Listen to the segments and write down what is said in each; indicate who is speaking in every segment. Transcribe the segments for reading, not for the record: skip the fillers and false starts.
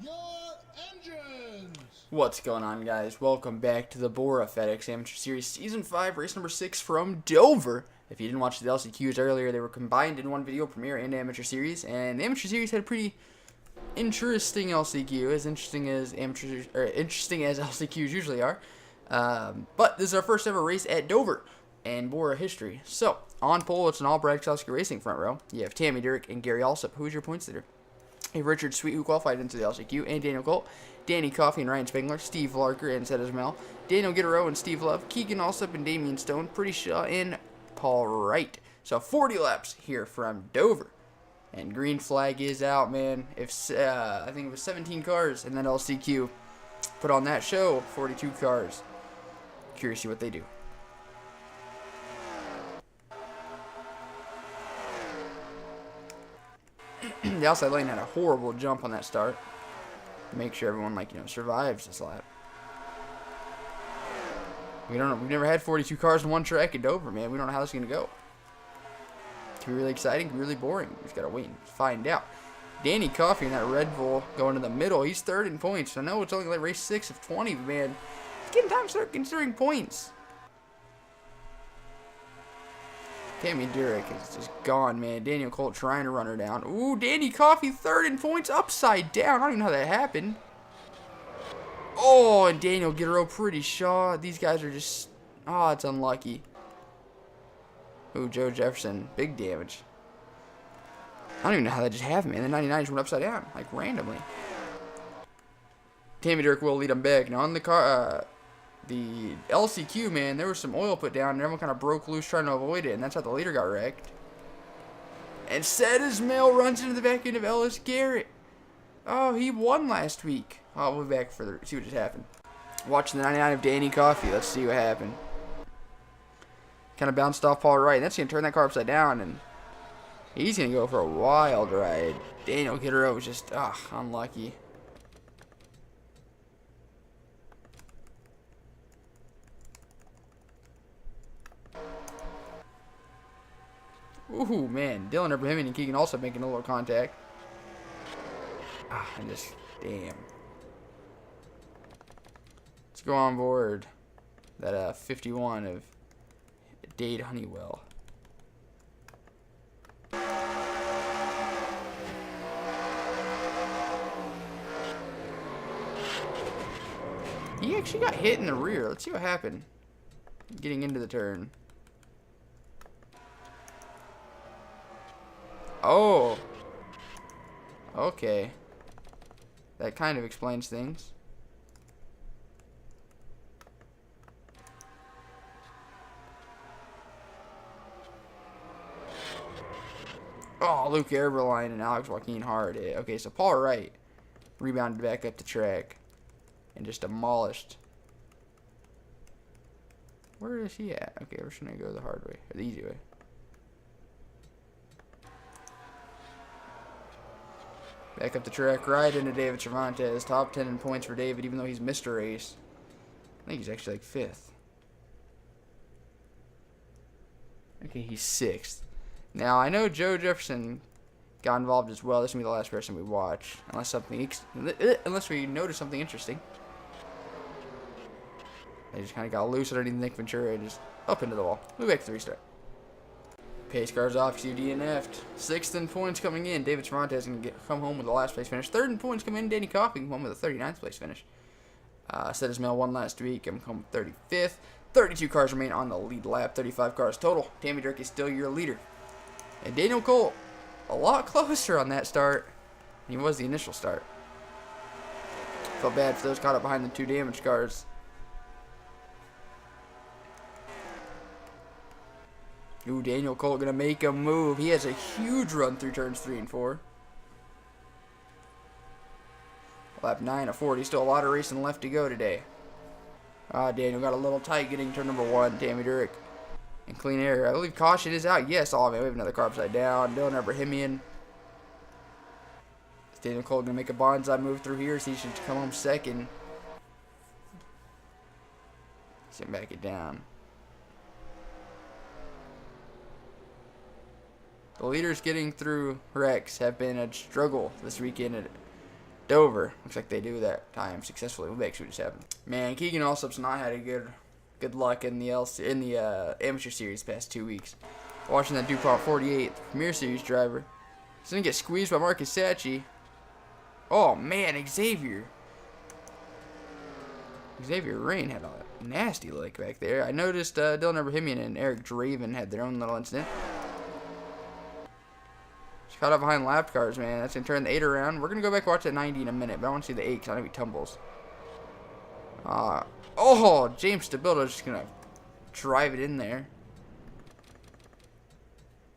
Speaker 1: your engines.
Speaker 2: What's going on, guys? Welcome back to the BORA FedEx Amateur Series Season 5, Race number 6 from Dover. If you didn't watch the LCQs earlier, they were combined in one video, Premier and Amateur Series, and the Amateur Series had a pretty interesting LCQ, as interesting as LCQs usually are. But this is our first ever race at Dover and BORA history. So, on pole, it's an all Brad Keselowski Racing front row. You have Tammy Durek and Gary Alsop. Who is your points leader? Richard Sweet, who qualified into the LCQ, and Daniel Colt, Danny Coffey and Ryan Spengler, Steve Larker and Seth Ismail, Daniel Guerrero and Steve Love, Keegan Alsop and Damian Stone, Pretty Shaw and Paul Wright. So 40 laps here from Dover. And green flag is out, man. If I think it was 17 cars in that LCQ put on that show, 42 cars. Curious to see what they do. The outside lane had a horrible jump on that start. Make sure everyone survives this lap. We've never had 42 cars in one track at Dover, man. We don't know how this is gonna go. It can be really exciting, can be really boring. We just gotta wait and find out. Danny Coffey in that Red Bull going to the middle. He's third in points. I know it's only like race 6 of 20, but man, it's getting time to start considering points. Tammy Durek is just gone, man. Daniel Colt trying to run her down. Ooh, Danny Coffey third in points, upside down. I don't even know how that happened. Oh, and Daniel Guerrero, Pretty Shaw. These guys are just, oh, it's unlucky. Ooh, Joe Jefferson, big damage. I don't even know how that just happened, man. The 99 just went upside down, like randomly. Tammy Durek will lead them back. Now on the car, the LCQ, man, there was some oil put down and everyone kind of broke loose trying to avoid it, and that's how the leader got wrecked. And Seth Ismail runs into the back end of Ellis Garrett. Oh, he won last week. Oh, we'll be back for see what just happened. Watching the 99 of Danny Coffey. Let's see what happened. Kind of bounced off Paul Wright. That's going to turn that car upside down, and he's going to go for a wild ride. Daniel Guerrero was just, unlucky. Ooh, man. Dylan Abrahamian and Keegan also making a little contact. And just, damn. Let's go on board that 51 of Dade Honeywell. He actually got hit in the rear. Let's see what happened. Getting into the turn. Oh. Okay. That kind of explains things. Oh, Luke Eberline and Alex Joaquin hard hit. Okay, so Paul Wright rebounded back up the track and just demolished. Where is he at? Okay, we're just gonna go the hard way, or the easy way. Back up the track, right into David Cervantes. Top 10 in points for David, even though he's missed a race. I think he's actually like 5th. Okay, he's 6th. Now, I know Joe Jefferson got involved as well. This is going to be the last person we watch. Unless we notice something interesting. They just kind of got loose underneath Nick Ventura and just up into the wall. Move back to the restart. Pace cars off, you DNF'd. 6th in points coming in. David Cervantes can come home with the last place finish. 3rd in points coming in. Danny Coffey come home with a 39th place finish. Seth Ismail won last week. I'm home 35th. 32 cars remain on the lead lap. 35 cars total. Tammy Durek is still your leader. And Daniel Colt, a lot closer on that start than he was the initial start. Felt bad for those caught up behind the 2 damaged cars. Ooh, Daniel Colt gonna make a move. He has a huge run through turns 3 and 4. Lap 9 of 40. Still a lot of racing left to go today. Daniel got a little tight getting turn number 1. Tammy Durek in clean air. I believe caution is out. Yes, man, we have another car upside down. Dylan Abrahamian. Is Daniel Colt gonna make a bonsai move through here? So he should come home 2nd. Sit back it down. The leaders getting through wrecks have been a struggle this weekend Dover. Looks like they do that time successfully. We'll see what just happened. Man, Keegan Allsup's not had a good luck in the amateur series past 2 weeks. Watching that DuPont 48, the Premier Series driver. He's gonna get squeezed by Marcus Sacchi. Oh man, Xavier Rain had a nasty lick back there. I noticed Dylan Abrahamian and Eric Draven had their own little incident. Just caught up behind lap cars, man. That's going to turn the 8 around. We're going to go back and watch that 90 in a minute, but I want to see the 8 because I know he tumbles. Oh, James Stabildo's just going to drive it in there.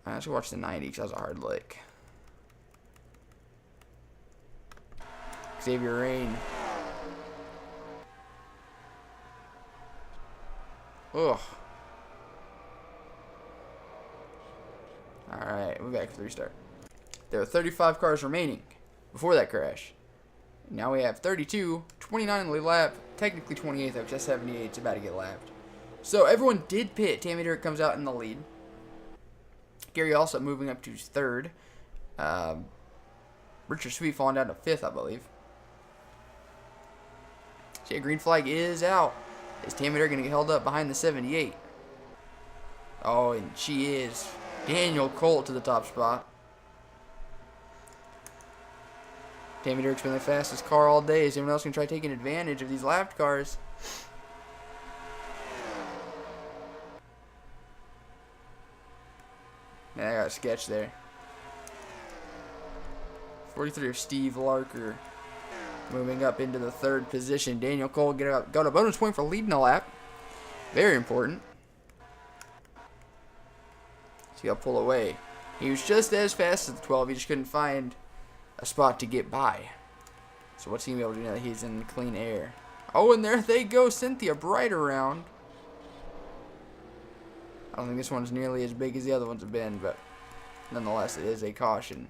Speaker 2: Let's go watch the 90 because that was a hard lick. Xavier Rain. Ugh. Alright, we're back for the restart. There are 35 cars remaining before that crash. Now we have 32, 29 in the lap, technically 28th though, because that 78's about to get lapped. So everyone did pit. Tammy Dirk comes out in the lead. Gary also moving up to 3rd. Richard Sweet falling down to 5th, I believe. So yeah, green flag is out. Is Tammy Dirk going to get held up behind the 78? Oh, and she is. Daniel Colt to the top spot. Tammy Dirk's been the fastest car all day. Is anyone else going to try taking advantage of these lapped cars? Man, I got a sketch there. 43 of Steve Larker. Moving up into the 3rd position. Daniel Cole got a bonus point for leading a lap. Very important. So he'll pull away. He was just as fast as the 12. He just couldn't find a spot to get by. So what's he going to be able to do now that he's in clean air? Oh, and there they go. Cynthia Bright around. I don't think this one's nearly as big as the other ones have been, but nonetheless, it is a caution.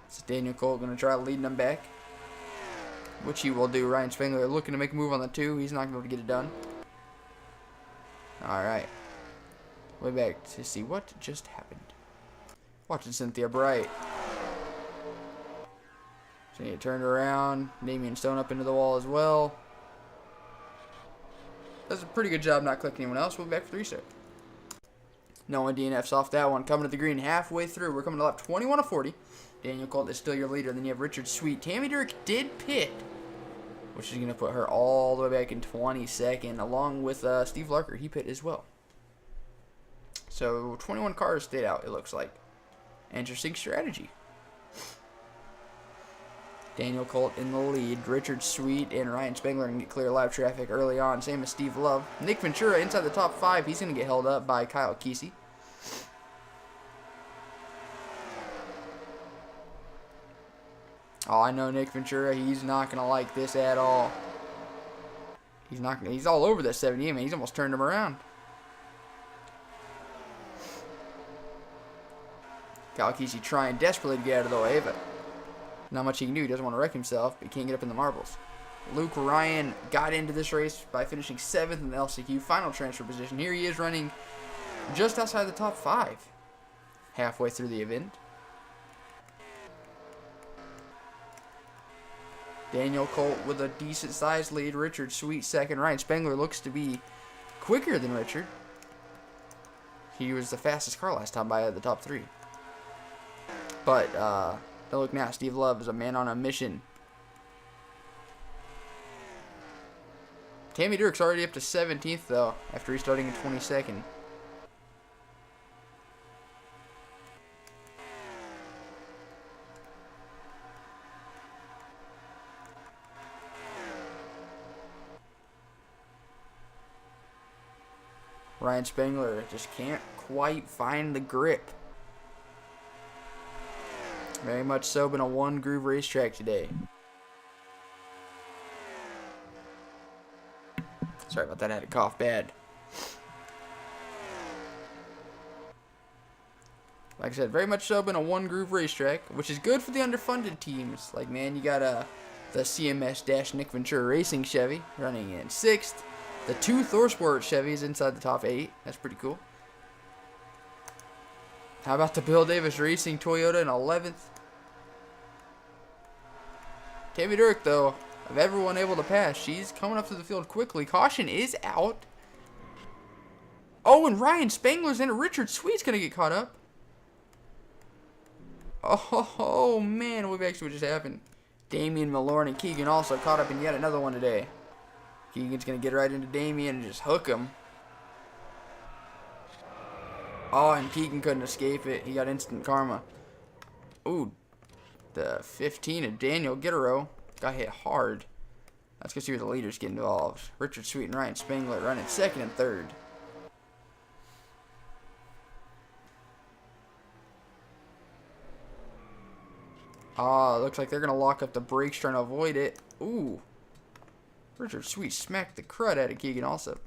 Speaker 2: So Daniel Cole going to try leading them back, which he will do. Ryan Spengler looking to make a move on the 2. He's not going to be able to get it done. Alright. Way back to see what just happened. Watching Cynthia Bright. So he turned around. Damian Stone up into the wall as well. Does a pretty good job not clicking anyone else. We'll be back for the restart. No one DNFs off that one. Coming to the green halfway through. We're coming to lap 21 of 40. Daniel Colt is still your leader. Then you have Richard Sweet. Tammy Dirk did pit, which is going to put her all the way back in 22nd, along with Steve Larker. He pit as well. So 21 cars stayed out, it looks like. Interesting strategy. Daniel Colt in the lead. Richard Sweet and Ryan Spengler can get clear lap traffic early on. Same as Steve Love. Nick Ventura inside the top 5. He's going to get held up by Kyle Kesey. Oh, I know Nick Ventura. He's not going to like this at all. He's all over that 78, man. He's almost turned him around. Kyle Kesey trying desperately to get out of the way, but not much he can do. He doesn't want to wreck himself, but he can't get up in the marbles. Luke Ryan got into this race by finishing 7th in the LCQ final transfer position. Here he is running just outside the top 5 halfway through the event. Daniel Colt with a decent sized lead. Richard Sweet 2nd. Ryan Spengler looks to be quicker than Richard. He was the fastest car last time by the top 3. But, don't look now. Steve Love is a man on a mission. Tammy Dirk's already up to 17th, though, after restarting in 22nd. Ryan Spengler just can't quite find the grip. Very much so been a one-groove racetrack today. Sorry about that, I had to cough bad. Like I said, very much so been a one-groove racetrack, which is good for the underfunded teams. Like, man, you got the CMS-Nick Ventura Racing Chevy running in 6th. The 2 ThorSport Chevys inside the top 8. That's pretty cool. How about the Bill Davis Racing Toyota in 11th? Tammy Dirk, though, of everyone able to pass, she's coming up to the field quickly. Caution is out. Oh, and Ryan Spangler's in it. Richard Sweet's going to get caught up. Oh, man, what actually just happened? Damian Malorn and Keegan also caught up in yet another one today. Keegan's going to get right into Damian and just hook him. Oh, and Keegan couldn't escape it. He got instant karma. Ooh, the 15 of Daniel Gittero got hit hard. Let's go see where the leaders get involved. Richard Sweet and Ryan Spangler running second and third. Looks like they're going to lock up the brakes trying to avoid it. Ooh. Richard Sweet smacked the crud out of Keegan also.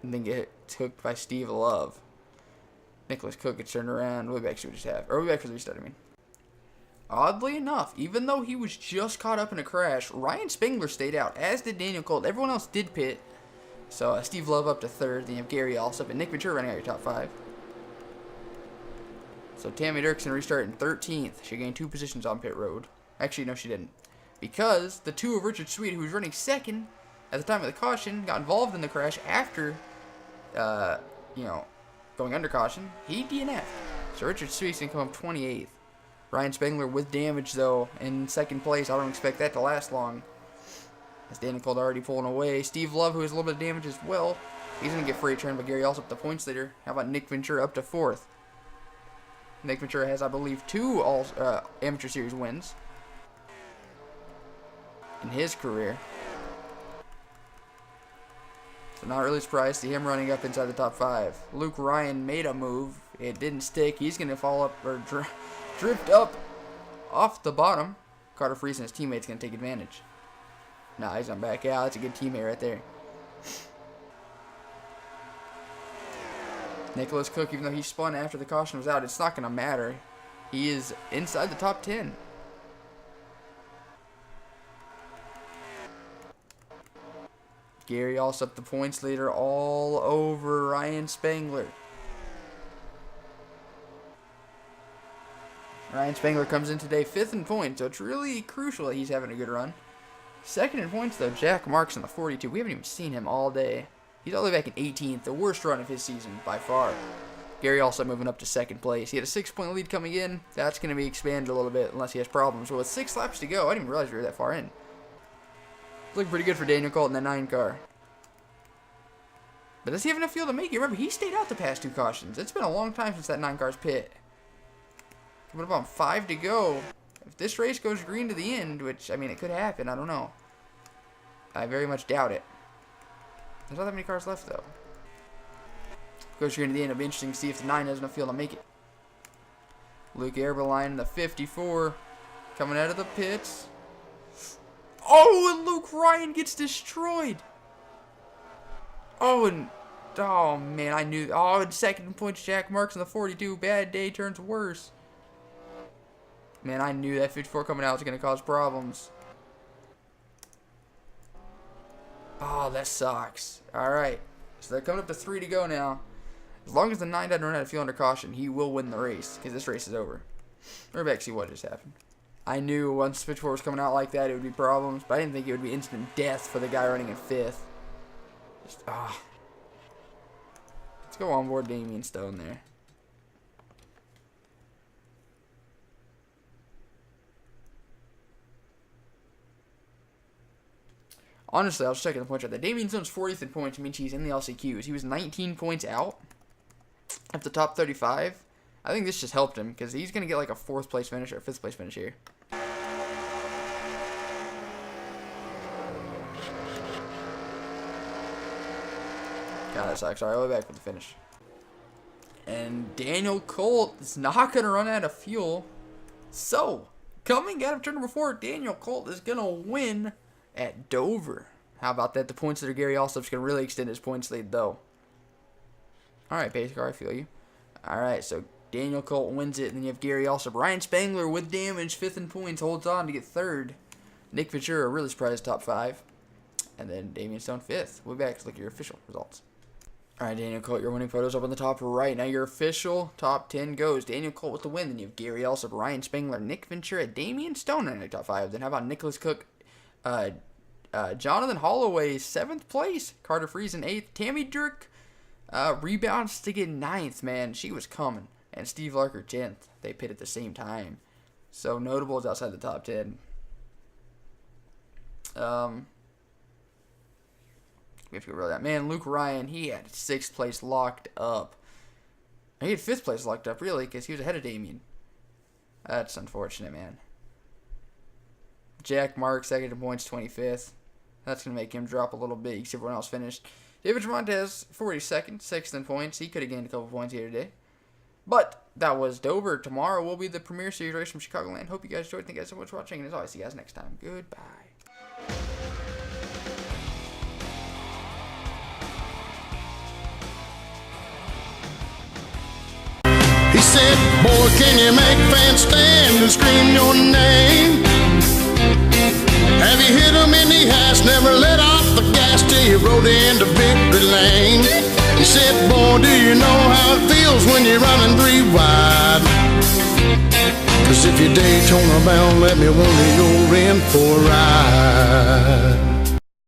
Speaker 2: And then get hooked by Steve Love. Nicholas Cook gets turned around. Way back to just have. Or way back for the restart, I mean. Oddly enough, even though he was just caught up in a crash, Ryan Spangler stayed out, as did Daniel Colt. Everyone else did pit. So Steve Love up to third. Then you have Gary Allsup and Nick Ventura running out your top five. So Tammy Dirksen restart in 13th. She gained 2 positions on pit road. Actually, no, she didn't. Because the 2 of Richard Sweet, who was running second at the time of the caution, got involved in the crash after, going under caution. He DNF'd. So Richard Sweet's going to come up 28th. Ryan Spangler with damage, though, in second place. I don't expect that to last long. As Daniel Colt already pulling away. Steve Love, who has a little bit of damage as well. He's going to get freight trained by Gary Allsup, the points leader. How about Nick Ventura up to 4th? Nick Ventura has, I believe, 2 amateur series wins in his career. So not really surprised to see him running up inside the top 5. Luke Ryan made a move. It didn't stick. He's going to fall up or drift up off the bottom. Carter Freese and his teammates going to take advantage. Nah, he's on back out. That's a good teammate right there. Nicholas Cook, even though he spun after the caution was out, it's not going to matter. He is inside the top 10. Gary Allsup, the points leader, all over Ryan Spangler. Ryan Spangler comes in today 5th in points, so it's really crucial that he's having a good run. 2nd in points, though, Jack Marks in the 42. We haven't even seen him all day. He's all the way back in 18th, the worst run of his season by far. Gary also moving up to 2nd place. He had a 6-point lead coming in. That's going to be expanded a little bit unless he has problems. Well, with 6 laps to go, I didn't even realize we were that far in. Looking pretty good for Daniel Colt in that 9 car. But does he have enough fuel to make it? Remember, he stayed out the past 2 cautions. It's been a long time since that 9 car's pit. Coming up on 5 to go. If this race goes green to the end, which, I mean, it could happen. I don't know. I very much doubt it. There's not that many cars left, though. Goes green to the end. It'll be interesting to see if the 9 has enough fuel to make it. Luke Eberlein in the 54. Coming out of the pits. Oh, and Luke Ryan gets destroyed. Oh, man, I knew. Oh, and 2nd in points, Jack Marks in the 42. Bad day turns worse. Man, I knew that 54 coming out was going to cause problems. Oh, that sucks. Alright. So they're coming up to 3 to go now. As long as the 9 doesn't run out of fuel under caution, he will win the race. Because this race is over. We're back to see what just happened. I knew once 54 was coming out like that, it would be problems. But I didn't think it would be instant death for the guy running in 5th. Just, Let's go on board Damian Stone there. Honestly, I was checking the points right there. Damian Stone's 40th in points, means he's in the LCQs. He was 19 points out at the top 35. I think this just helped him because he's going to get like a 4th place finish or a 5th place finish here. God, that sucks. Alright, we'll be back for the finish. And Daniel Colt is not going to run out of fuel. So, coming out of turn number 4, Daniel Colt is going to win at Dover. How about that? The points that are Gary Allsup's going to really extend his points lead, though. Alright, pace car, I feel you. Alright, so Daniel Colt wins it, and then you have Gary Allsup. Ryan Spangler with damage, 5th in points, holds on to get 3rd. Nick Ventura, really surprised, top 5. And then Damian Stone, 5th. We'll be back to look at your official results. All right, Daniel Colt, your winning photos up on the top right. Now your official top 10 goes Daniel Colt with the win. Then you have Gary Elsop, Ryan Spangler, Nick Ventura, Damian Stone in the top 5. Then how about Nicholas Cook, Jonathan Holloway, 7th place. Carter Friesen, 8th. Tammy Dirk rebounds to get 9th, man. She was coming. And Steve Larker, 10th. They pit at the same time. So notables outside the top 10. We have to go over that. Man, Luke Ryan, he had 6th place locked up. He had 5th place locked up, really, because he was ahead of Damien. That's unfortunate, man. Jack Mark, 2nd in points, 25th. That's going to make him drop a little bit because everyone else finished. David Montez, 42nd, 6th in points. He could have gained a couple points here today. But that was Dover. Tomorrow will be the Premier Series race from Chicagoland. Hope you guys enjoyed. Thank you guys so much for watching. And as always, see you guys next time. Goodbye.
Speaker 3: He said, boy, can you make fans stand and scream your name? Have you hit him in the ass, never let off the gas till you rode into victory lane? He said, boy, do you know how it feels when you're running 3 wide? 'Cause if you're Daytona bound, let me wonder you're in for a ride.